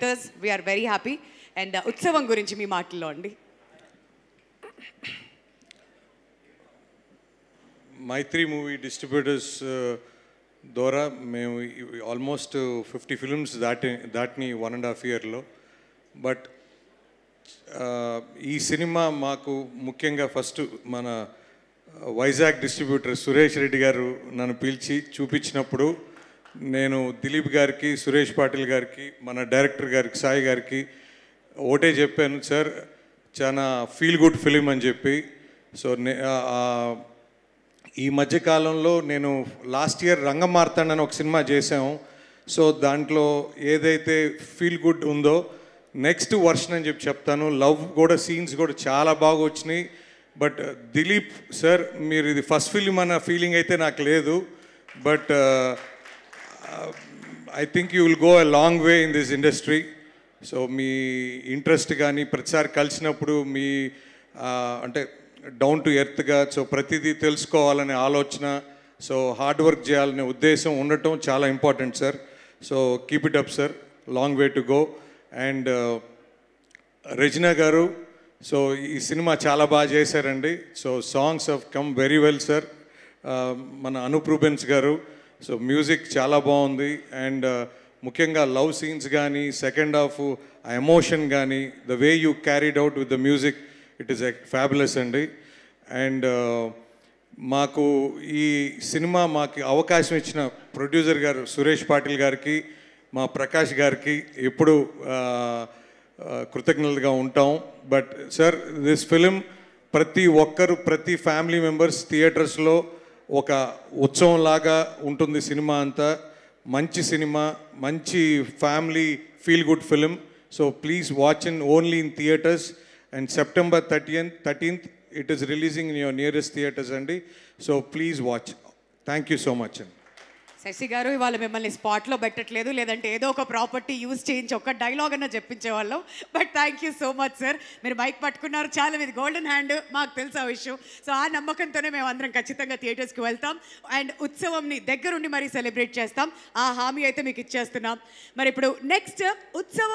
distributors. We are very happy. And Utsavam gurinchi మీ మాటల్లో అండి. మైత్రి movie distributors ద్వారా మేము ఆల్మోస్ట్ 50 ఫిల్మ్స్ దాటిని 1.5 yearలో. బట్ ఈ సినిమా మాకు ముఖ్యంగా ఫస్ట్ మన వైజాగ్ డిస్ట్రిబ్యూటర్ సురేష్ రెడ్డి గారు నన్ను పిలిచి చూపించినప్పుడు నేను దిలీప్ గారికి, సురేష్ పాటిల్ గారికి, మన డైరెక్టర్ గారికి, సాయి గారికి ఒకటే చెప్పాను, సార్ చాలా ఫీల్ గుడ్ ఫిలిం అని చెప్పి. సో ఈ మధ్యకాలంలో నేను లాస్ట్ ఇయర్ రంగమార్తాండ అని ఒక సినిమా చేసాము. సో దాంట్లో ఏదైతే ఫీల్ గుడ్ ఉందో నెక్స్ట్ వర్షన్ అని చెప్పి చెప్తాను. లవ్ కూడా సీన్స్ కూడా చాలా బాగా వచ్చినాయి. బట్ దిలీప్ సార్, మీరు ఇది ఫస్ట్ ఫిలిం అన్న ఫీలింగ్ అయితే నాకు లేదు. But I think you will go a long way in this industry. So me interest కానీ ప్రతిసారి కలిసినప్పుడు మీ అంటే డౌన్ టు ఎర్త్గా, సో ప్రతిదీ తెలుసుకోవాలనే ఆలోచన, సో హార్డ్ వర్క్ చేయాలనే ఉద్దేశం ఉండటం చాలా important sir. So keep it up sir, long way to go. And Regina గారు, సో ఈ సినిమా చాలా బాగా చేశారండి. So songs have come very well sir. మన అనూప్ రూబెన్స్ గారు, సో మ్యూజిక్ చాలా బాగుంది. అండ్ ముఖ్యంగా లవ్ సీన్స్ కానీ, సెకండ్ హాఫ్ ఆ ఎమోషన్ కానీ, the way you carried out with the music, it is fabulous అండి. అండ్ మాకు ఈ సినిమా మాకు అవకాశం ఇచ్చిన ప్రొడ్యూసర్ గారు సురేష్ పాటిల్ గారికి, మా ప్రకాష్ గారికి ఎప్పుడు కృతజ్ఞతగా ఉంటాం. బట్ సార్, దిస్ ఫిలిం ప్రతి ఒక్కరు, ప్రతి ఫ్యామిలీ మెంబర్స్ థియేటర్స్లో ఒక ఉత్సవంలాగా ఉంటుంది. సినిమా అంతా మంచి సినిమా, మంచి family feel good film. So please watch in only in theatres. And September 13th, it is releasing in your nearest theatres అండి. So please watch. Thank you so much. Shashi గారు, ఇవాళ మిమ్మల్ని స్పాట్లో పెట్టట్లేదు, లేదంటే ఏదో ఒక ప్రాపర్టీ యూజ్ చేయించి ఒక డైలాగ్ అన్న చెప్పించేవాళ్ళం. But thank you so much sir. మీరు మైక్ పట్టుకున్నారు, చాలా మీది గోల్డెన్ హ్యాండ్, మాకు తెలుసు ఆ విషయం. సో ఆ నమ్మకంతోనే మేము అందరం ఖచ్చితంగా థియేటర్స్కి వెళ్తాం అండ్ ఉత్సవంని దగ్గరుండి మరీ సెలబ్రేట్ చేస్తాం. ఆ హామీ అయితే మీకు ఇచ్చేస్తున్నాం. మరి ఇప్పుడు నెక్స్ట్ ఉత్సవం